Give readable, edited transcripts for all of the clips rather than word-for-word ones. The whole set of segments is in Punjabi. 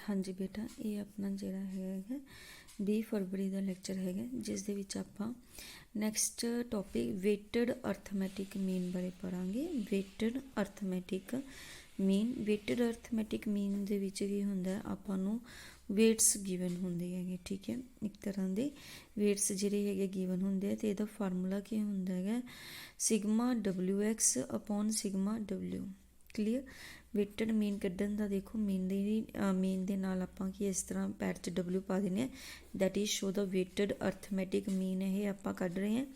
हाँ जी बेटा, ये अपना जिहड़ा है 20 फरवरी का लैक्चर है जिस दे विच आपां next topic weighted arithmetic mean बारे पढ़ांगे। Weighted arithmetic mean, weighted arithmetic mean दे विच की हुंदा है, आपां नूं वेट्स गिवन होंदे हैगे। ठीक है, एक तरह के वेट्स जिहड़े हैगे गिवन होंदे ते इहदा फार्मूला की हुंदा है sigma WX upon sigma W। Clear. Weighted mean कड्ढन दा देखो मीन दे नाल आपां कि इस तरह पैड च W पा देने, that is show the weighted arithmetic mean ये आपां कढ रहे हैं।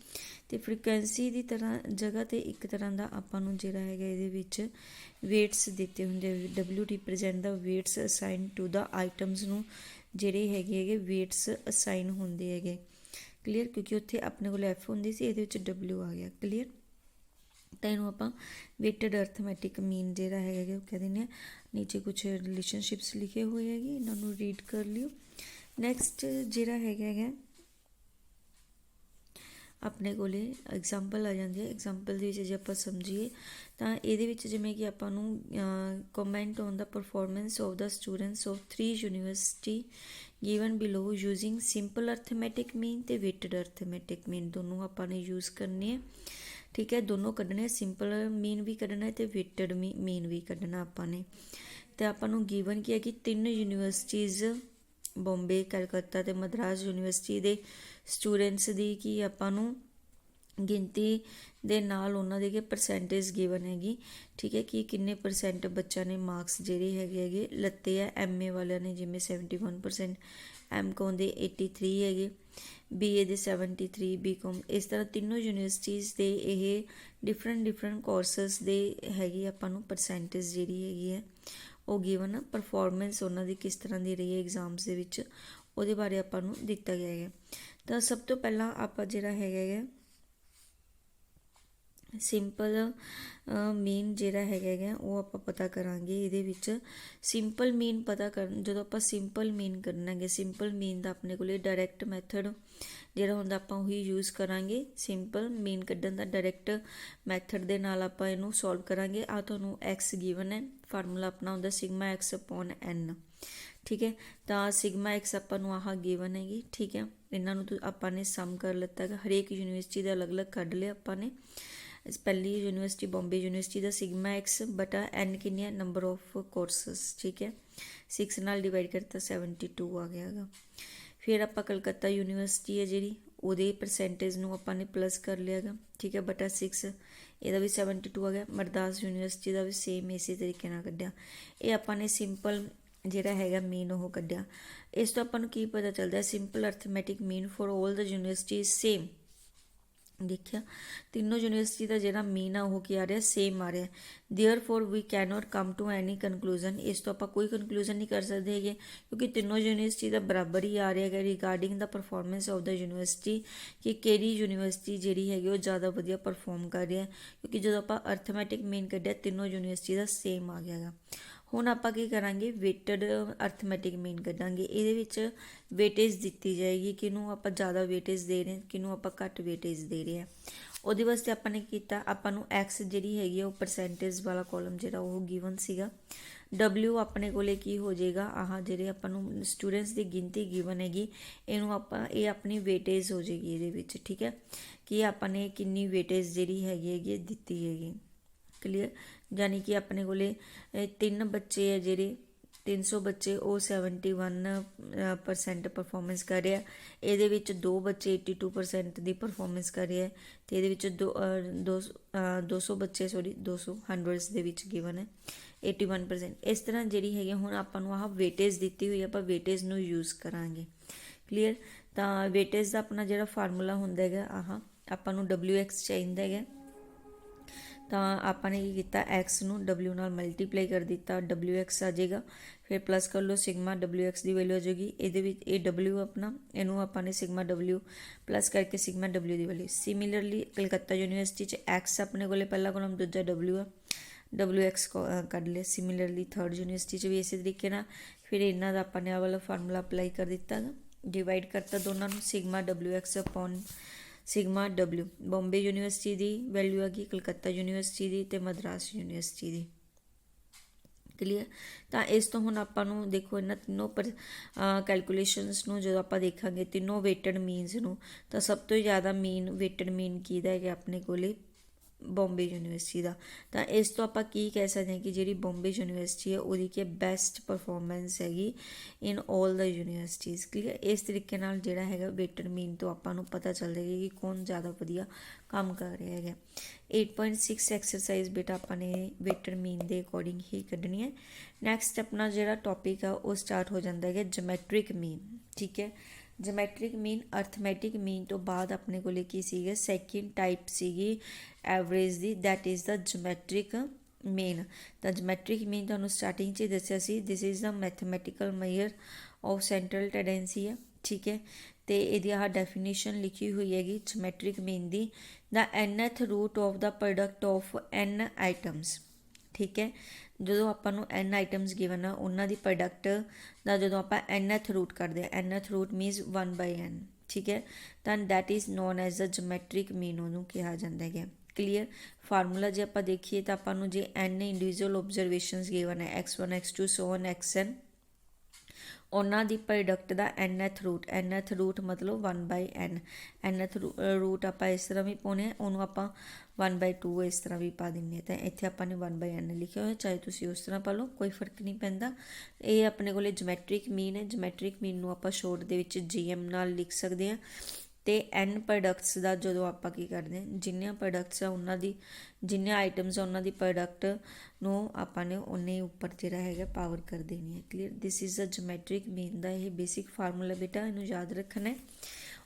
तो फ्रीकुएंसी की तरह जगह ते एक तरह का आपां नूं जिहड़ा हैगा इहदे विच वेट्स दिते हुंदे, W represent the weights assigned to the items नूं जिहड़े हैगे वेट्स असाइन होंदे हैगे। क्लीयर, क्योंकि उत्थे अपने कोल F हुंदी सी, इहदे विच W आ गया। क्लीयर, तो इनू आप वेटेड अर्थमैटिक मीन जिहड़ा है कह दें। नीचे कुछ रिलेशनशिप्स लिखे हुए है, इन्होंने रीड कर लियो। नैक्सट जिहड़ा है अपने कोले एग्जाम्पल आ जाती है। एग्जाम्पल जे आप समझिए तो ये जिमें कि आपां नूं comment on the performance of the students of 3 university given below using simple arithmetic mean ते वेटेड अर्थमैटिक मीन दोनों आपां ने यूज़ करने हैं। ठीक है, दोनों कढ़ने, सिंपल मीन भी कढ़ना है तो वेटेड मीन भी कढ़ना आपां ने। तो आपां नूं गिवन की है कि 3 यूनीवर्सिटीज़ बॉम्बे, कलकत्ता ते मद्रास यूनीवर्सिटी दे स्टूडेंट्स दी कि आपां नूं गिनती दे नाल उन्हां दी परसेंटेज गिवन हैगी। ठीक है, कि किन्ने परसेंट बच्चा ने मार्क्स जिहड़े हैगे लत्ते है। MA वालियां ने जिवें 71%, MCOM दे 83 हैगे, BA दे 73, BCom, इस तरह तीनों यूनीवर्सिटीज़ दे ये डिफरेंट कोर्सेस दे हैगी आपां नूं परसेंटेज जिहड़ी हैगी है वो गिवन। परफॉर्मेंस उन्हां दी किस तरह की रही है एग्जाम्स दे विच उहदे बारे आपां नूं दिता गया है। तो सब तो पहला आपां जिहड़ा हैगा सिंपल मीन जिहड़ा हैगा वो आपां पता करांगे। इहदे विच सिंपल मीन पता कर जो आपां सिंपल मीन करना है, सिंपल मीन दा अपने कोले डायरैक्ट मैथड जिहड़ा हुंदा आपां उही यूज़ करांगे। सिंपल मीन कड्ढन दा डायरैक्ट मैथड दे नाल आपां इहनूं सॉल्व करांगे। आ तुहानूं X गिवन है, फार्मूला अपना हुंदा सिग्मा X अपॉन N। ठीक है, तो सिग्मा X आपां नूं आह गिवन हैगी। ठीक है, इन्हां नूं आपां ने सम कर लिता है, हरेक यूनीवर्सिटी का अलग अलग कढ लिया आपां ने। पहली यूनीवर्सिटी बॉम्बे यूनीवर्सिटी का सिग्मा X बटा N किन्नी है नंबर ऑफ कोर्सेस। ठीक है, 6 नाल डिवाइड करता 72 आ गया है। फिर आपां कलकत्ता यूनीवर्सिटी है जी ਉਹਦੇ परसेंटेज ਨੂੰ ਆਪਾਂ ਨੇ प्लस कर लिया गा। ठीक है, बटा 6 ਇਹਦਾ भी 72 आ गया। ਮਰਦਾਸ यूनीवर्सिटी का भी सेम इसी तरीके ਨਾਲ ਕੱਢਿਆ। ਇਹ ਆਪਾਂ ਨੇ ਸਿੰਪਲ ਜਿਹੜਾ ਹੈਗਾ ਮੀਨ ਉਹ ਕੱਢਿਆ। ਇਸ ਤੋਂ ਆਪਾਂ ਨੂੰ ਕੀ ਪਤਾ ਚੱਲਦਾ simple arithmetic mean for all the university same. देखिया तीनों यूनीवर्सिटी का जो मीन है वो क्या आ रहा सेम आ रहा है। Therefore we can not come to any conclusion, इस तो आप कोई कनकलूजन नहीं कर सकते है क्योंकि तीनों यूनीवर्सिटी का बराबर ही आ रहा है regarding the performance of the university कि किहड़ी यूनीवर्सिटी जी है वो ज़्यादा वधिया परफॉर्म कर रही है। क्योंकि जो आप अर्थमैटिक मीन कढ़िया तीनों यूनीवर्सिटी का सेम आ गया है। हुण आपां की करांगे वेटेड अर्थमैटिक मीन कढ़ांगे। इहदे विच वेटेज दित्ती जाएगी किनूं आपां ज़्यादा वेटेज दे रहे हैं, किनूं आपां घੱਟ वेटेज दे रहे हैं। ਉਹਦੇ वास्ते आपां ने कीता आपां नूं X जिहड़ी हैगी है वो परसेंटेज वाला कॉलम जिहड़ा वो गिवन सीगा। W अपने कोले की हो जाएगा आह जिहड़े आपां नूं स्टूडेंट्स की गिनती गिवन हैगी इहनूं आपां ये अपनी वेटेज हो जाएगी इहदे विच। ठीक है, कि आपां ने किन्नी वेटेज जिहड़ी हैगी दित्ती हैगी। क्लीयर, यानी कि अपने कोले 3 बच्चे है जिहड़े 300 बच्चे वो 71% परफॉर्मेंस कर रहे हैं। ये 2 बच्चे 82% की परफॉर्मेंस कर रहे हैं। तो ये 200 बच्चे 200 हंड्रड्स के गिवन है 81%। इस तरह जी है हुण आपां नूं आह वेटेज दी हुई आपां वेटेज नूं यूज़ करांगे। क्लीयर, तो वेटेज का अपना जो फार्मूला हुंदा है आह आपां नूं WX चाहिदा है। तो आपने की किया X नूं W नाल मल्टीप्लाई कर दिता, WX आ जाएगा। फिर प्लस कर लो सिग्मा WX की वैल्यू आ जाएगी। ये W अपना इनू आपने सिग्मा W प्लस करके सिग्मा W की value. Similarly Calcutta university X अपने को पहला कॉलम दूजा W है, WX कढ़ लिया। सिमिलरली थर्ड यूनीवर्सिटी भी इस तरीके ना। फिर इन्हों का अपने वाला फार्मूला अप्लाई कर दिता, डिवाइड करता दोनों sigma WX upon sigma W। Bombay university की वैल्यू आ गई, कलकत्ता यूनीवर्सिटी की, मद्रास यूनीवर्सिटी की। ਕਲੀਅਰ। ਤਾਂ ਇਸ ਤੋਂ ਹੁਣ ਆਪਾਂ ਨੂੰ ਦੇਖੋ ਇਹਨਾਂ ਤਿੰਨੋਂ ਕੈਲਕੂਲੇਸ਼ਨਸ ਨੂੰ ਜਦੋਂ ਆਪਾਂ ਦੇਖਾਂਗੇ ਤਿੰਨੋਂ ਵੇਟਡ ਮੀਨਸ ਨੂੰ, ਤਾਂ ਸਭ ਤੋਂ ਜ਼ਿਆਦਾ ਵੇਟਡ ਮੀਨ ਕਿਹਦਾ ਹੈਗਾ ਆਪਣੇ ਕੋਲੇ, ਬੰਬੇ ਯੂਨੀਵਰਸਿਟੀ ਦਾ। ਤਾਂ ਇਸ ਤੋਂ ਆਪਾਂ ਕੀ ਕਹਿ ਸਕਦੇ ਹਾਂ ਕਿ ਜਿਹੜੀ ਬੰਬੇ ਯੂਨੀਵਰਸਿਟੀ ਹੈ ਉਹਦੀ ਕੀ ਬੈਸਟ ਪਰਫੋਰਮੈਂਸ ਹੈਗੀ ਇਨ ਆਲ ਦਾ ਯੂਨੀਵਰਸਿਟੀਜ਼। ਕਲੀਅਰ। ਇਸ ਤਰੀਕੇ ਨਾਲ ਜਿਹੜਾ ਹੈਗਾ ਵੇਟਡ ਮੀਨ ਤੋਂ ਆਪਾਂ ਨੂੰ ਪਤਾ ਚੱਲ ਜਾਏਗਾ ਕਿ ਕੌਣ ਜ਼ਿਆਦਾ ਵਧੀਆ ਕੰਮ ਕਰ ਰਿਹਾ ਹੈਗਾ। 8.6 ਐਕਸਰਸਾਈਜ਼ ਬੇਟਾ ਆਪਾਂ ਨੇ ਵੇਟਡ ਮੀਨ ਦੇ ਅਕੋਰਡਿੰਗ ਹੀ ਕੱਢਣੀ ਹੈ। ਨੈਕਸਟ ਆਪਣਾ ਜਿਹੜਾ ਟੌਪਿਕ ਆ ਉਹ ਸਟਾਰਟ ਹੋ ਜਾਂਦਾ ਹੈਗਾ ਜਮੈਟ੍ਰਿਕ ਮੀਨ। ਠੀਕ ਹੈ। ਜਮੈਟ੍ਰਿਕ ਮੀਨ ਅਰਥਮੈਟਿਕ ਮੀਨ ਤੋਂ ਬਾਅਦ ਆਪਣੇ ਕੋਲੇ ਕੀ ਸੀਗਾ, ਸੈਕਿੰਡ ਟਾਈਪ ਸੀਗੀ ਐਵਰੇਜ ਦੀ, that is the geometric mean. ਤਾਂ ਜਮੈਟ੍ਰਿਕ ਮੀਨ ਤੁਹਾਨੂੰ ਸਟਾਰਟਿੰਗ 'ਚ ਹੀ ਦੱਸਿਆ ਸੀ, this is the mathematical measure of central tendency ਹੈ। ਠੀਕ ਹੈ। ਅਤੇ ਇਹਦੀ ਆਹ ਡੈਫੀਨੇਸ਼ਨ ਲਿਖੀ ਹੋਈ ਹੈਗੀ ਜਮੈਟ੍ਰਿਕ ਮੀਨ ਦੀ, the nth root of the product of n items. ਠੀਕ ਹੈ। ਜਦੋਂ ਆਪਾਂ ਨੂੰ n ਆਈਟਮਸ ਗਿਵਨ ਆ ਉਹਨਾਂ ਦੀ ਪ੍ਰੋਡਕਟ ਦਾ ਜਦੋਂ ਆਪਾਂ nth ਰੂਟ ਕੱਢਦੇ ਹਾਂ, nth ਰੂਟ ਮੀਨਸ 1/n। ਠੀਕ ਹੈ। ਤਾਂ that is known as the geometric mean ਉਹਨੂੰ ਕਿਹਾ ਜਾਂਦਾ ਹੈਗਾ। ਕਲੀਅਰ। ਫਾਰਮੂਲਾ ਜੇ ਆਪਾਂ ਦੇਖੀਏ ਤਾਂ ਆਪਾਂ ਨੂੰ ਜੇ n ਇੰਡੀਵਿਜੂਅਲ ਓਬਜ਼ਰਵੇਸ਼ਨਸ ਗਿਵਨ ਹੈ x1 x2 so on xn, ਉਹਨਾਂ ਦੀ ਪ੍ਰੋਡਕਟ ਦਾ nth ਰੂਟ ਮਤਲਬ 1/n। nth ਰੂਟ ਆਪਾਂ ਇਸ ਤਰ੍ਹਾਂ ਵੀ ਪਾਉਣੇ ਆ, ਉਹਨੂੰ ਆਪਾਂ 1/2 ਇਸ ਤਰ੍ਹਾਂ ਵੀ ਪਾ ਦਿੰਦੇ ਹਾਂ। ਤਾਂ ਇੱਥੇ ਆਪਾਂ ਨੇ 1/n ਲਿਖਿਆ ਹੋਇਆ, ਚਾਹੇ ਤੁਸੀਂ ਉਸ ਤਰ੍ਹਾਂ ਪਾ ਲਓ, ਕੋਈ ਫਰਕ ਨਹੀਂ ਪੈਂਦਾ। ਇਹ ਆਪਣੇ ਕੋਲੇ ਜਮੈਟ੍ਰਿਕ ਮੀਨ ਹੈ। ਜਮੈਟ੍ਰਿਕ ਮੀਨ ਨੂੰ ਆਪਾਂ ਸ਼ੋਰਟ ਦੇ ਵਿੱਚ GM ਨਾਲ ਲਿਖ ਸਕਦੇ ਹਾਂ। ਅਤੇ n ਪ੍ਰੋਡਕਟਸ ਦਾ ਜਦੋਂ ਆਪਾਂ ਕੀ ਕਰਦੇ ਹਾਂ, ਜਿੰਨੀਆਂ ਪ੍ਰੋਡਕਟਸ ਆ ਉਹਨਾਂ ਦੀ, ਜਿੰਨੀਆਂ ਆਈਟਮਸ ਆ ਉਹਨਾਂ ਦੀ ਪ੍ਰੋਡਕਟ ਨੂੰ ਆਪਾਂ ਨੇ ਉਨੇ ਉੱਪਰ ਜਿਹੜਾ ਹੈਗਾ ਪਾਵਰ ਕਰ ਦੇਣੀ ਹੈ। ਕਲੀਅਰ। ਦਿਸ ਇਜ਼ ਅ ਜਮੈਟ੍ਰਿਕ ਮੀਨ ਦਾ ਇਹ ਬੇਸਿਕ ਫਾਰਮੂਲਾ ਬੇਟਾ, ਇਹਨੂੰ ਯਾਦ ਰੱਖਣਾ ਹੈ।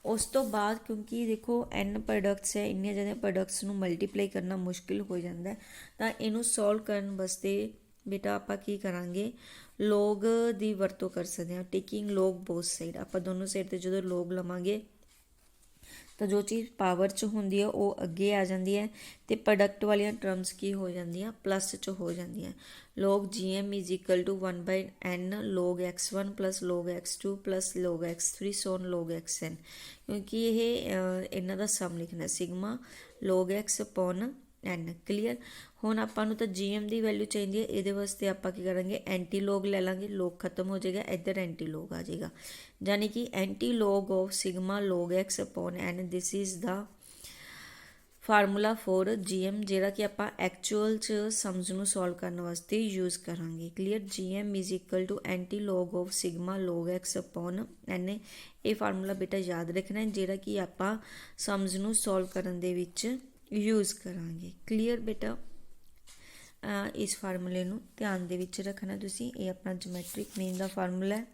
ਉਸ ਤੋਂ ਬਾਅਦ ਕਿਉਂਕਿ ਦੇਖੋ n ਪ੍ਰੋਡਕਟਸ ਹੈ, ਇੰਨੀਆਂ ਜ਼ਿਆਦਾ ਪ੍ਰੋਡਕਟਸ ਨੂੰ ਮਲਟੀਪਲਾਈ ਕਰਨਾ ਮੁਸ਼ਕਿਲ ਹੋ ਜਾਂਦਾ, ਤਾਂ ਇਹਨੂੰ ਸੋਲਵ ਕਰਨ ਵਾਸਤੇ ਬੇਟਾ ਆਪਾਂ ਕੀ ਕਰਾਂਗੇ, ਲੋਗ ਦੀ ਵਰਤੋਂ ਕਰ ਸਕਦੇ ਹਾਂ। ਟੇਕਿੰਗ ਲੋਗ ਬੋਥ ਸਾਈਡ, ਆਪਾਂ ਦੋਨੋਂ ਸਾਈਡ 'ਤੇ ਜਦੋਂ ਲੋਗ ਲਵਾਂਗੇ ਤਾਂ ਜੋ ਚੀਜ਼ ਪਾਵਰ 'ਚ ਹੁੰਦੀ ਹੈ ਉਹ ਅੱਗੇ ਆ ਜਾਂਦੀ ਹੈ, ਅਤੇ ਪ੍ਰੋਡਕਟ ਵਾਲੀਆਂ ਟਰਮਸ ਕੀ ਹੋ ਜਾਂਦੀਆਂ, ਪਲੱਸ 'ਚ ਹੋ ਜਾਂਦੀਆਂ। ਲੋਗ GM is equal to 1/n ਲੋਗ x1 ਪਲੱਸ ਲੋਗ x2 ਪਲੱਸ ਲੋਗ x3 ਸੋਨ ਲੋਗ xn, ਕਿਉਂਕਿ ਇਹ ਇਹਨਾਂ ਦਾ ਸਮ ਲਿਖਣਾ sigma log x upon n। Clear. ਹੁਣ ਆਪਾਂ ਨੂੰ ਤਾਂ GM ਦੀ ਵੈਲਿਊ ਚਾਹੀਦੀ ਹੈ, ਇਹਦੇ ਵਾਸਤੇ ਆਪਾਂ ਕੀ ਕਰਾਂਗੇ, ਐਂਟੀ ਲੋਗ ਲੈ ਲਾਂਗੇ, ਲੋਗ ਖਤਮ ਹੋ ਜਾਏਗਾ, ਇੱਧਰ ਐਂਟੀ ਲੋਗ ਆ ਜਾਏਗਾ, ਯਾਨੀ ਕਿ anti log of sigma log x upon n। This is the formula for GM, ਜਿਹੜਾ ਕਿ ਆਪਾਂ ਐਕਚੁਅਲ 'ਚ ਸਮਜ਼ ਨੂੰ ਸੋਲਵ ਕਰਨ ਵਾਸਤੇ ਯੂਜ਼ ਕਰਾਂਗੇ। Clear. GM is equal to anti log of sigma log x upon n। ਇਹ ਫਾਰਮੂਲਾ ਬੇਟਾ ਯਾਦ ਰੱਖਣਾ, ਜਿਹੜਾ ਕਿ ਆਪਾਂ ਸਮਜ਼ ਨੂੰ ਸੋਲਵ ਕਰਨ ਦੇ ਵਿੱਚ ਯੂਜ਼ ਕਰਾਂਗੇ। ਕਲੀਅਰ ਬੇਟਾ। ਇਸ ਫਾਰਮੂਲੇ ਨੂੰ ਧਿਆਨ ਦੇ ਵਿੱਚ ਰੱਖਣਾ ਤੁਸੀਂ, ਇਹ ਆਪਣਾ ਜਮੈਟ੍ਰਿਕ ਮੀਨ ਦਾ ਫਾਰਮੂਲਾ ਹੈ।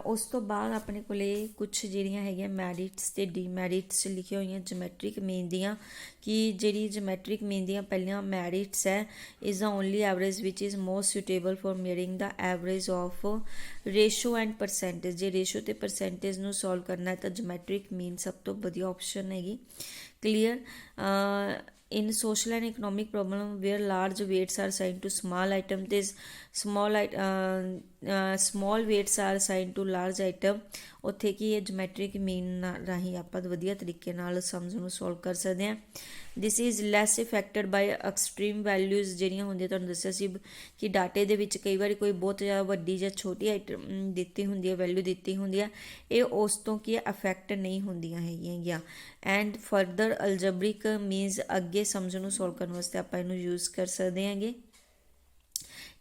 ਉਸ ਤੋਂ ਬਾਅਦ ਆਪਣੇ ਕੋਲੇ ਕੁਛ ਜਿਹੜੀਆਂ ਹੈਗੀਆਂ ਮੈਰਿਟਸ ਅਤੇ ਡੀਮੈਰਿਟਸ ਲਿਖੀਆਂ ਹੋਈਆਂ ਜਮੈਟ੍ਰਿਕ ਮੀਨ ਦੀਆਂ, ਕਿ ਜਿਹੜੀ ਜਮੈਟ੍ਰਿਕ ਮੀਨ ਦੀਆਂ ਪਹਿਲੀਆਂ ਮੈਰਿਟਸ ਹੈ, is the only average which is most suitable for measuring the average of ratio and percentage. ਜੇ ਰੇਸ਼ੋ ਅਤੇ ਪਰਸੈਂਟੇਜ ਨੂੰ ਸੋਲਵ ਕਰਨਾ ਹੈ ਤਾਂ ਜਮੈਟ੍ਰਿਕ ਮੀਨ ਸਭ ਤੋਂ ਵਧੀਆ ਆਪਸ਼ਨ ਹੈਗੀ। Clear. in social and economic problem where large weights are assigned to small item, this small weights are assigned to large item, ਉੱਥੇ ਕੀ ਹੈ ਜਮੈਟ੍ਰਿਕ ਮੀਨ ਰਾਹੀਂ ਆਪਾਂ ਵਧੀਆ ਤਰੀਕੇ ਨਾਲ ਸਮਝ ਨੂੰ ਸੋਲਵ ਕਰ ਸਕਦੇ ਹਾਂ। This is less affected by extreme values, ਜਿਹੜੀਆਂ ਹੁੰਦੀਆਂ ਤੁਹਾਨੂੰ ਦੱਸਿਆ ਸੀ ਕਿ ਡਾਟੇ ਦੇ ਵਿੱਚ ਕਈ ਵਾਰੀ ਕੋਈ ਬਹੁਤ ਜ਼ਿਆਦਾ ਵੱਡੀ ਜਾਂ ਛੋਟੀ ਆਈਟਮ ਦਿੱਤੀ ਹੁੰਦੀ ਹੈ, ਵੈਲਿਊ ਦਿੱਤੀ ਹੁੰਦੀ ਹੈ, ਇਹ ਉਸ ਤੋਂ ਕੀ ਅਫੈਕਟ ਨਹੀਂ ਹੁੰਦੀਆਂ ਹੈਗੀਆਂ। ਐਂਡ ਫਰਦਰ ਅਲਜਬਰਿਕ ਮੀਨਸ, ਅੱਗੇ ਸਮਝ ਨੂੰ ਸੋਲਵ ਕਰਨ ਵਾਸਤੇ ਆਪਾਂ ਇਹਨੂੰ ਯੂਜ਼ ਕਰ ਸਕਦੇ ਹੈਗੇ।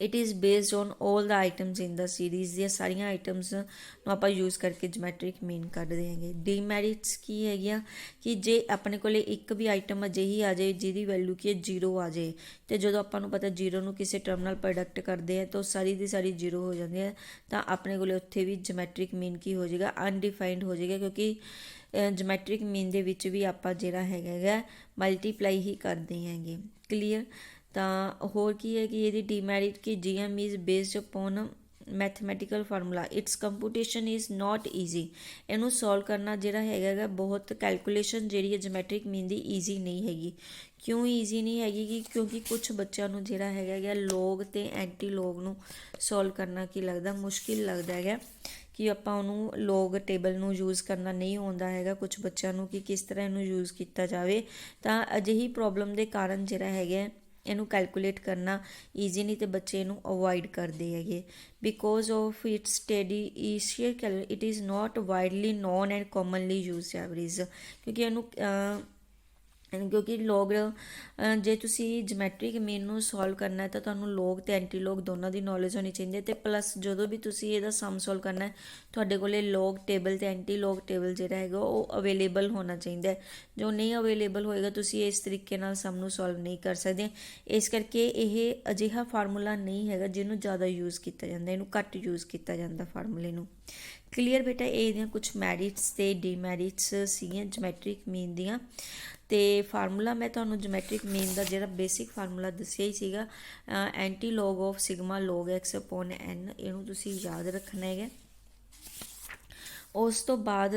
It is based on all the items in the series, ਦੀਆਂ ਸਾਰੀਆਂ ਆਈਟਮਸ ਨੂੰ ਆਪਾਂ ਯੂਜ਼ ਕਰਕੇ ਜਮੈਟ੍ਰਿਕ ਮੀਨ ਕੱਢਦੇ ਹੈਗੇ। ਡੀਮੈਰਿਟਸ ਕੀ ਹੈਗੀਆਂ, ਕਿ ਜੇ ਆਪਣੇ ਕੋਲੇ ਇੱਕ ਵੀ ਆਈਟਮ ਅਜਿਹੀ ਆ ਜਾਏ ਜਿਹਦੀ ਵੈਲਿਊ ਕੀ 0 ਆ ਜਾਏ, ਅਤੇ ਜਦੋਂ ਆਪਾਂ ਨੂੰ ਪਤਾ 0 ਨੂੰ ਕਿਸੇ ਟਰਮ ਨਾਲ ਪ੍ਰੋਡਕਟ ਕਰਦੇ ਆ ਤਾਂ ਉਹ ਸਾਰੀ ਦੀ ਸਾਰੀ 0 ਹੋ ਜਾਂਦੀ ਹੈ, ਤਾਂ ਆਪਣੇ ਕੋਲੇ ਉੱਥੇ ਵੀ ਜਮੈਟ੍ਰਿਕ ਮੀਨ ਕੀ ਹੋ ਜਾਏਗਾ, ਅਨਡਿਫਾਈਨਡ ਹੋ ਜਾਏਗਾ, ਕਿਉਂਕਿ ਜਮੈਟ੍ਰਿਕ ਮੀਨ ਦੇ ਵਿੱਚ ਵੀ ਆਪਾਂ ਜਿਹੜਾ ਹੈਗਾ ਮਲਟੀਪਲਾਈ ਹੀ ਕਰਦੇ ਹੈਗੇ। ਕਲੀਅਰ। ਤਾਂ ਹੋਰ ਕੀ ਹੈ ਕਿ ਇਹਦੀ ਡੀਮੈਰਿਟ ਕਿ GM is based upon mathematical formula, its computation is not easy. ਇਹਨੂੰ ਸੋਲਵ ਕਰਨਾ ਜਿਹੜਾ ਹੈਗਾ ਬਹੁਤ, ਕੈਲਕੂਲੇਸ਼ਨ ਜਿਹੜੀ ਹੈ ਜਮੈਟ੍ਰਿਕ ਮੀਨ ਦੀ ਈਜ਼ੀ ਨਹੀਂ ਹੈਗੀ। ਕਿਉਂ ਈਜ਼ੀ ਨਹੀਂ ਹੈਗੀ, ਕਿਉਂਕਿ ਕੁਛ ਬੱਚਿਆਂ ਨੂੰ ਜਿਹੜਾ ਹੈਗਾ ਲੋਗ ਅਤੇ ਐਂਟੀ ਲੋਗ ਨੂੰ ਸੋਲਵ ਕਰਨਾ ਕੀ ਲੱਗਦਾ, ਮੁਸ਼ਕਿਲ ਲੱਗਦਾ ਹੈਗਾ, ਕਿ ਆਪਾਂ ਉਹਨੂੰ ਲੋਗ ਟੇਬਲ ਨੂੰ ਯੂਜ਼ ਕਰਨਾ ਨਹੀਂ ਆਉਂਦਾ ਹੈਗਾ ਕੁਛ ਬੱਚਿਆਂ ਨੂੰ, ਕਿ ਕਿਸ ਤਰ੍ਹਾਂ ਇਹਨੂੰ ਯੂਜ਼ ਕੀਤਾ ਜਾਵੇ। ਤਾਂ ਅਜਿਹੀ ਪ੍ਰੋਬਲਮ ਦੇ ਕਾਰਨ ਜਿਹੜਾ ਹੈਗਾ ਇਹਨੂੰ ਕੈਲਕੂਲੇਟ ਕਰਨਾ ਈਜ਼ੀ ਨਹੀਂ, ਤੇ ਬੱਚੇ ਇਹਨੂੰ ਅਵੋਇਡ ਕਰਦੇ ਹੈਗੇ because of its study easier it is not widely known and commonly used average, ਕਿਉਂਕਿ ਇਹਨੂੰ ਕਿਉਂਕਿ ਲੋਗ ਜੇ ਤੁਸੀਂ ਜਮੈਟ੍ਰਿਕ ਮੀਨ ਨੂੰ ਸੋਲਵ ਕਰਨਾ ਹੈ ਤਾਂ ਤੁਹਾਨੂੰ ਲੋਗ ਤੇ ਐਂਟੀ ਲੋਗ ਦੋਨਾਂ ਦੀ ਨੌਲੇਜ ਹੋਣੀ ਚਾਹੀਦੀ ਹੈ, ਤੇ ਪਲੱਸ ਜਦੋਂ ਵੀ ਤੁਸੀਂ ਇਹਦਾ ਸਮ ਸੋਲਵ ਕਰਨਾ ਹੈ ਤੁਹਾਡੇ ਕੋਲੇ ਲੋਗ ਟੇਬਲ ਤੇ ਐਂਟੀ ਲੋਗ ਟੇਬਲ ਜਿਹੜਾ ਹੈਗਾ ਉਹ ਅਵੇਲੇਬਲ ਹੋਣਾ ਚਾਹੀਦਾ ਹੈ। ਜੋ ਨਹੀਂ ਅਵੇਲੇਬਲ ਹੋਏਗਾ ਤੁਸੀਂ ਇਸ ਤਰੀਕੇ ਨਾਲ ਸਮ ਨੂੰ ਸੋਲਵ ਨਹੀਂ ਕਰ ਸਕਦੇ। ਇਸ ਕਰਕੇ ਇਹ ਅਜਿਹਾ ਫਾਰਮੂਲਾ ਨਹੀਂ ਹੈਗਾ ਜਿਹਨੂੰ ਜ਼ਿਆਦਾ ਯੂਜ਼ ਕੀਤਾ ਜਾਂਦਾ, ਇਹਨੂੰ ਘੱਟ ਯੂਜ਼ ਕੀਤਾ ਜਾਂਦਾ ਫਾਰਮੂਲੇ ਨੂੰ। ਕਲੀਅਰ ਬੇਟਾ, ਇਹਦੀਆਂ ਕੁਛ ਮੈਰਿਟਸ ਤੇ ਡੀਮੈਰਿਟਸ ਸੀਗੀਆਂ ਜਮੈਟ੍ਰਿਕ ਮੀਨ ਦੀਆਂ। ਤੇ ਫਾਰਮੂਲਾ ਮੈਂ ਤੁਹਾਨੂੰ ਜਮੈਟ੍ਰਿਕ ਮੀਨ ਦਾ ਜਿਹੜਾ ਬੇਸਿਕ ਫਾਰਮੂਲਾ ਦੱਸਿਆ ਹੀ ਸੀਗਾ, ਐਂਟੀ ਲੋਗ ਆਫ ਸਿਗਮਾ ਲੋਗ ਐਕਸ ਅਪੋਨ ਐਨ, ਇਹਨੂੰ ਤੁਸੀਂ ਯਾਦ ਰੱਖਣਾ ਹੈਗਾ। ਉਸ ਤੋਂ ਬਾਅਦ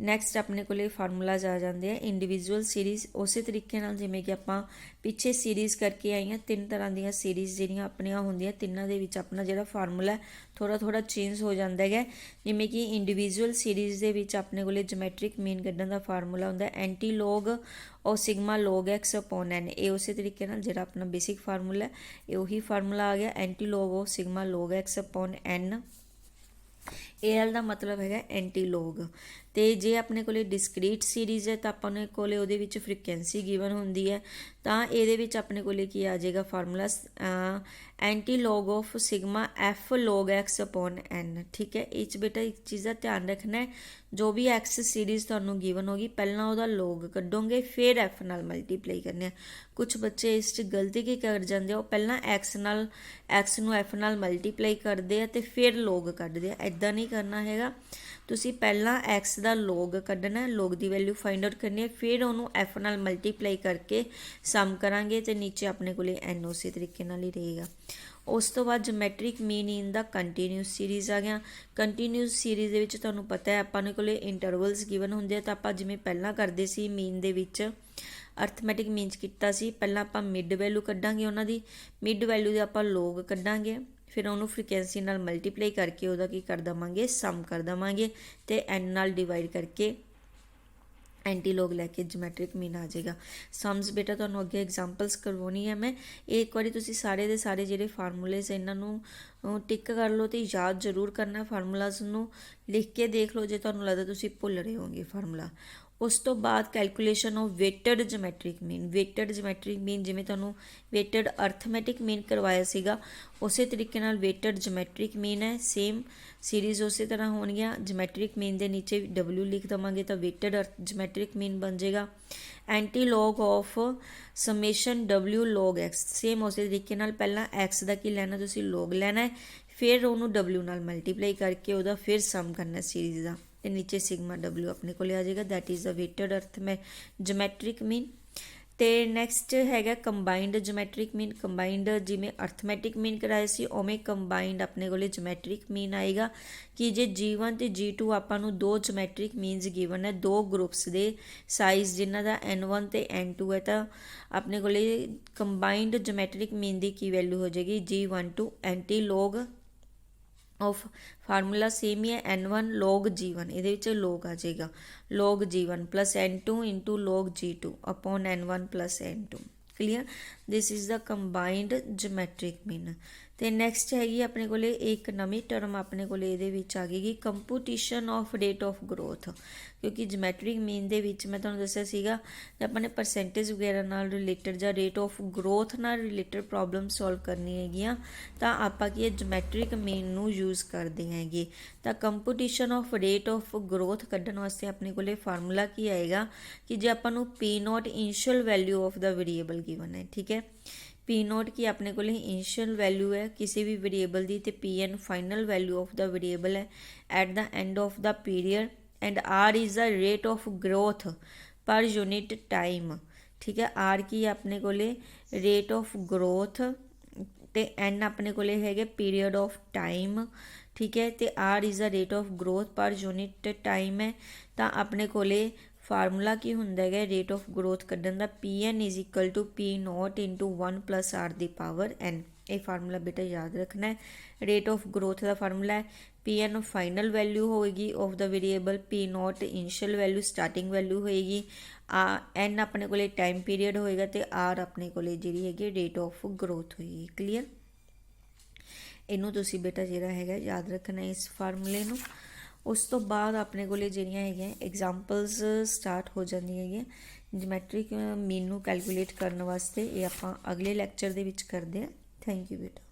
ਨੈਕਸਟ ਆਪਣੇ ਕੋਲੇ ਫਾਰਮੂਲਾਜ਼ ਆ ਜਾਂਦੇ ਆ ਇੰਡੀਵਿਜੂਅਲ ਸੀਰੀਜ਼। ਉਸੇ ਤਰੀਕੇ ਨਾਲ ਜਿਵੇਂ ਕਿ ਆਪਾਂ ਪਿੱਛੇ ਸੀਰੀਜ਼ ਕਰਕੇ ਆਈਆਂ, 3 ਤਰ੍ਹਾਂ ਦੀਆਂ ਸੀਰੀਜ਼ ਜਿਹੜੀਆਂ ਆਪਣੀਆਂ ਹੁੰਦੀਆਂ, ਤਿੰਨਾਂ ਦੇ ਵਿੱਚ ਆਪਣਾ ਜਿਹੜਾ ਫਾਰਮੂਲਾ ਥੋੜ੍ਹਾ ਥੋੜ੍ਹਾ ਚੇਂਜ ਹੋ ਜਾਂਦਾ ਹੈਗਾ। ਜਿਵੇਂ ਕਿ ਇੰਡੀਵਿਜੂਅਲ ਸੀਰੀਜ਼ ਦੇ ਵਿੱਚ ਆਪਣੇ ਕੋਲੇ ਜਮੈਟ੍ਰਿਕ ਮੀਨ ਕੱਢਣ ਦਾ ਫਾਰਮੂਲਾ ਹੁੰਦਾ ਐਂਟੀ ਲੋਗ ਔਰ ਸਿਗਮਾ ਲੋਗ ਐਕਸ ਅਪੋਨ ਐਨ। ਇਹ ਉਸੇ ਤਰੀਕੇ ਨਾਲ ਜਿਹੜਾ ਆਪਣਾ ਬੇਸਿਕ ਫਾਰਮੂਲਾ ਇਹ ਉਹੀ ਫਾਰਮੂਲਾ ਆ ਗਿਆ ਐਂਟੀ ਲੋਗ ਔਰ ਸਿਗਮਾ ਲੋਗ ਐਕਸ ਅਪੋਨ ਐਨ। AL ਦਾ ਮਤਲਬ ਹੈਗਾ ਐਂਟੀ ਲੋਗ। ਤੇ ਜੇ ਆਪਣੇ ਕੋਲੇ ਡਿਸਕ੍ਰੀਟ ਸੀਰੀਜ਼ ਹੈ ਤਾਂ ਆਪਣੇ ਕੋਲੇ ਉਹਦੇ ਵਿੱਚ ਫ੍ਰੀਕੁਐਂਸੀ ਗਿਵਨ ਹੁੰਦੀ ਹੈ, ਤਾਂ ਇਹਦੇ ਵਿੱਚ ਆਪਣੇ ਕੋਲੇ ਕੀ ਆ ਜਾਏਗਾ formula anti log of sigma F ਲੋਗ ਐਕਸ ਅਪੋਨ ਐਨ। ਠੀਕ ਹੈ, ਇਹ 'ਚ ਬੇਟਾ ਇੱਕ ਚੀਜ਼ ਦਾ ਧਿਆਨ ਰੱਖਣਾ ਹੈ, ਜੋ ਵੀ ਐਕਸ ਸੀਰੀਜ਼ ਤੁਹਾਨੂੰ ਗਿਵਨ ਹੋਗੀ ਪਹਿਲਾਂ ਉਹਦਾ ਲੋਗ ਕੱਢੋਗੇ ਫਿਰ ਐਫ ਨਾਲ ਮਲਟੀਪਲਾਈ ਕਰਨੇ ਆ। ਕੁਛ ਬੱਚੇ ਇਸ 'ਚ ਗਲਤੀ ਕੀ ਕਰ ਜਾਂਦੇ ਆ, ਉਹ ਪਹਿਲਾਂ ਐਕਸ ਨੂੰ ਐਫ ਨਾਲ ਮਲਟੀਪਲਾਈ ਕਰਦੇ ਆ ਤੇ ਫਿਰ ਲੋਗ ਕੱਢਦੇ ਆ। ਇੱਦਾਂ ਨਹੀਂ ਕਰਨਾ ਹੈਗਾ, ਤੁਸੀਂ ਪਹਿਲਾਂ ਐਕਸ ਦਾ ਲੋਗ ਕੱਢਣਾ, ਲੋਗ ਦੀ ਵੈਲਿਊ ਫਾਈਂਡ ਆਊਟ ਕਰਨੀ ਹੈ, ਫਿਰ ਉਹਨੂੰ ਐਫ ਨਾਲ ਮਲਟੀਪਲਾਈ ਕਰਕੇ ਸਮ ਕਰਾਂਗੇ ਤੇ ਨੀਚੇ ਆਪਣੇ ਕੋਲੇ ਐਨ ਉਸੇ ਤਰੀਕੇ ਨਾਲ ਹੀ ਰਹੇਗਾ। ਉਸ ਤੋਂ ਬਾਅਦ ਜਮੈਟ੍ਰਿਕ ਮੀਨ ਇਨ ਦਾ ਕੰਟੀਨਿਊਸ ਸੀਰੀਜ਼ ਆ ਗਿਆ। ਕੰਟੀਨਿਊਸ ਸੀਰੀਜ਼ ਦੇ ਵਿੱਚ ਤੁਹਾਨੂੰ ਪਤਾ ਹੈ ਆਪਾਂ ਨੇ ਕੋਲੇ ਇੰਟਰਵਲਸ ਗਿਵਨ ਹੁੰਦੇ ਆ, ਤਾਂ ਆਪਾਂ ਜਿਵੇਂ ਪਹਿਲਾਂ ਕਰਦੇ ਸੀ ਮੀਨ ਦੇ ਵਿੱਚ ਅਰਥਮੈਟਿਕ ਮੀਨ 'ਚ ਕੀਤਾ ਸੀ, ਪਹਿਲਾਂ ਆਪਾਂ ਮਿਡ ਵੈਲਿਊ ਕੱਢਾਂਗੇ, ਉਹਨਾਂ ਦੀ ਮਿਡ ਵੈਲਿਊ ਦੇ ਆਪਾਂ ਲੋਗ ਕੱਢਾਂਗੇ, ਫਿਰ ਉਹਨੂੰ ਫ੍ਰੀਕੁਐਂਸੀ ਨਾਲ ਮਲਟੀਪਲਾਈ ਕਰਕੇ ਉਹਦਾ ਕੀ ਕਰ ਦੇਵਾਂਗੇ ਸਮ ਕਰ ਦੇਵਾਂਗੇ, ਤੇ ਐਨ ਨਾਲ ਡਿਵਾਈਡ ਕਰਕੇ ਐਂਟੀ ਲੋਗ ਲੈ ਕੇ ਜਮੈਟ੍ਰਿਕ ਮੀਨ ਆ ਜਾਏਗਾ। ਸਮਸ ਬੇਟਾ ਤੁਹਾਨੂੰ ਅੱਗੇ ਐਗਜ਼ਾਮਪਲਸ ਕਰਵਾਉਣੀ ਹੈ ਮੈਂ, ਇਹ ਇੱਕ ਵਾਰੀ ਤੁਸੀਂ ਸਾਰੇ ਦੇ ਸਾਰੇ ਜਿਹੜੇ ਫਾਰਮੂਲੇਜ਼ ਇਹਨਾਂ ਨੂੰ ਟਿਕ ਕਰ ਲਓ ਤੇ ਯਾਦ ਜ਼ਰੂਰ ਕਰਨਾ, ਫਾਰਮੂਲਾਜ਼ ਨੂੰ ਲਿਖ ਕੇ ਦੇਖ ਲਓ ਜੇ ਤੁਹਾਨੂੰ ਲੱਗਦਾ ਤੁਸੀਂ ਭੁੱਲ ਰਹੇ ਹੋਗੇ ਫਾਰਮੂਲਾ। ਉਸ ਤੋਂ ਬਾਅਦ calculation of weighted geometric mean. Weighted geometric mean ਜਿਵੇਂ ਤੁਹਾਨੂੰ ਵੇਟਡ ਅਰਥਮੈਟਿਕ ਮੀਨ ਕਰਵਾਇਆ ਸੀਗਾ ਉਸੇ ਤਰੀਕੇ ਨਾਲ ਵੇਟਡ ਜਮੈਟ੍ਰਿਕ ਮੀਨ ਹੈ, ਸੇਮ ਸੀਰੀਜ਼ ਉਸੇ ਤਰ੍ਹਾਂ ਹੋਣਗੀਆਂ। ਜਮੈਟ੍ਰਿਕ ਮੀਨ ਦੇ ਨੀਚੇ W ਲਿਖ ਦੇਵਾਂਗੇ ਤਾਂ ਵੇਟਡ ਜਮੈਟ੍ਰਿਕ ਮੀਨ ਬਣ ਜਾਏਗਾ। Anti log of summation W ਲੋਗ ਐਕਸ, ਸੇਮ ਉਸੇ ਤਰੀਕੇ ਨਾਲ ਪਹਿਲਾਂ ਐਕਸ ਦਾ ਕੀ ਲੈਣਾ ਤੁਸੀਂ ਲੋਗ ਲੈਣਾ ਹੈ, ਫਿਰ ਉਹਨੂੰ W ਨਾਲ ਮਲਟੀਪਲਾਈ ਕਰਕੇ ਉਹਦਾ ਫਿਰ ਸਮ ਕਰਨਾ ਸੀਰੀਜ਼ ਦਾ, ਤੇ ਨੀਚੇ ਸਿਗਮਾ W ਆਪਣੇ ਕੋਲ ਆ ਜਾਏਗਾ, that is a waited geometric mean. ਤੇ ਨੈਕਸਟ ਹੈਗਾ ਕੰਬਾਈਨਡ ਜਮੈਟ੍ਰਿਕ ਮੀਨ। ਕੰਬਾਈਨਡ ਜਿਵੇਂ ਅਰਥਮੈਟਿਕ ਮੀਨ ਕਰਾਏ ਸੀ ਉਵੇਂ ਕੰਬਾਈਨਡ ਆਪਣੇ ਕੋਲੇ ਜਮੈਟ੍ਰਿਕ ਮੀਨ ਆਏਗਾ ਕਿ ਜੇ G1 ਤੇ G2 ਆਪਾਂ ਨੂੰ ਦੋ ਜਮੈਟ੍ਰਿਕ ਮੀਨਸ ਗਿਵਨ ਹੈ, ਦੋ ਗਰੁੱਪਸ ਦੇ ਸਾਈਜ਼ ਜਿਨ੍ਹਾਂ ਦਾ N1 ਤੇ N2 ਹੈ, ਤਾਂ ਆਪਣੇ ਕੋਲੇ ਕੰਬਾਈਨਡ ਜਮੈਟ੍ਰਿਕ ਮੀਨ ਦੀ ਕੀ ਵੈਲਿਊ ਹੋ ਜਾਏਗੀ G12 anti log of formula same ਹੀ ਹੈ N1 log G1, ਇਹਦੇ ਵਿੱਚ ਲੋਗ ਆ ਜਾਏਗਾ log G1 plus N2 into log G2 upon N1 plus N2। Clear, this is the combined geometric mean. ਤੇ ਨੈਕਸਟ ਹੈਗੀ ਆਪਣੇ ਕੋਲੇ ਇੱਕ ਨਵੀਂ ਟਰਮ ਆਪਣੇ ਕੋਲੇ ਇਹਦੇ ਵਿੱਚ ਆ ਗਈ ਕੰਪੂਟੀਸ਼ਨ ਆਫ ਰੇਟ ਆਫ ਗਰੋਥ, ਕਿਉਂਕਿ ਜਮੈਟ੍ਰਿਕ ਮੀਨ ਦੇ ਵਿੱਚ ਮੈਂ ਤੁਹਾਨੂੰ ਦੱਸਿਆ ਸੀਗਾ ਕਿ ਆਪਾਂ ਨੇ ਪਰਸੈਂਟੇਜ ਵਗੈਰਾ ਨਾਲ ਰਿਲੇਟਡ ਜਾਂ ਰੇਟ ਆਫ ਗਰੋਥ ਨਾਲ ਰਿਲੇਟਡ ਪ੍ਰੋਬਲਮ ਸੋਲਵ ਕਰਨੀ ਹੈਗੀਆਂ, ਤਾਂ ਆਪਾਂ ਕੀ ਜਮੈਟ੍ਰਿਕ ਮੀਨ ਨੂੰ ਯੂਜ਼ ਕਰਦੇ ਹੈਗੇ। ਤਾਂ ਕੰਪੂਟੀਸ਼ਨ ਆਫ ਰੇਟ ਆਫ ਗਰੋਥ ਕੱਢਣ ਵਾਸਤੇ ਆਪਣੇ ਕੋਲੇ ਫਾਰਮੂਲਾ ਕੀ ਆਏਗਾ ਕਿ ਜੇ ਆਪਾਂ ਨੂੰ P0 initial value of the variable given ਹੈ, ਠੀਕ ਹੈ, P0 ਕੀ ਆਪਣੇ ਕੋਲ ਇਨੀਸ਼ੀਅਲ ਵੈਲਿਊ ਹੈ ਕਿਸੇ ਵੀ ਵੇਰੀਏਬਲ ਦੀ, ਤੇ Pn final value of the variable ਹੈ at the end of the period, and R is the rate of growth per unit time. ਠੀਕ ਹੈ, R ਕੀ ਆਪਣੇ ਕੋਲੇ ਰੇਟ ਆਫ ਗਰੋਥ ਤੇ N ਆਪਣੇ ਕੋਲੇ ਹੈਗੇ ਪੀਰੀਅਡ ਆਫ ਟਾਈਮ। ਠੀਕ ਹੈ, ਤੇ R is the rate of growth per unit time ਹੈ, ਤਾਂ ਆਪਣੇ ਕੋਲੇ ਫਾਰਮੂਲਾ ਕੀ ਹੁੰਦਾ ਹੈਗਾ ਰੇਟ ਆਫ ਗਰੋਥ ਕੱਢਣ ਦਾ Pn is equal to P0 into 1 plus R ਦੀ ਪਾਵਰ N। ਇਹ ਫਾਰਮੂਲਾ ਬੇਟਾ ਯਾਦ ਰੱਖਣਾ ਹੈ। ਰੇਟ ਆਫ ਗਰੋਥ ਦਾ ਫਾਰਮੂਲਾ ਹੈ Pn ਫਾਈਨਲ ਵੈਲਿਊ ਹੋਏਗੀ of the variable, P naught initial value starting value ਹੋਏਗੀ, N ਆਪਣੇ ਕੋਲੇ ਟਾਈਮ ਪੀਰੀਅਡ ਹੋਏਗਾ ਤੇ R ਆਪਣੇ ਕੋਲੇ ਜਿਹੜੀ ਹੈਗੀ ਰੇਟ ਆਫ ਗਰੋਥ ਹੋਏਗੀ। ਕਲੀਅਰ? ਇਹਨੂੰ ਤੁਸੀਂ ਬੇਟਾ ਜਿਹੜਾ ਹੈਗਾ ਯਾਦ ਰੱਖਣਾ ਇਸ ਫਾਰਮੂਲੇ ਨੂੰ। ਉਸ ਤੋਂ ਬਾਅਦ ਆਪਣੇ ਕੋਲੇ ਜਿਹੜੀਆਂ ਹੈਗੀਆਂ ਐਗਜ਼ਾਮਪਲਸ ਸਟਾਰਟ ਹੋ ਜਾਂਦੀਆਂ ਹੈਗੀਆਂ ਜਿਓਮੈਟ੍ਰਿਕ ਮੀਨ ਨੂੰ ਕੈਲਕੂਲੇਟ ਕਰਨ ਵਾਸਤੇ। ਇਹ ਆਪਾਂ ਅਗਲੇ ਲੈਕਚਰ ਦੇ ਵਿੱਚ ਕਰਦੇ ਹਾਂ। ਥੈਂਕ ਯੂ ਬੇਟਾ।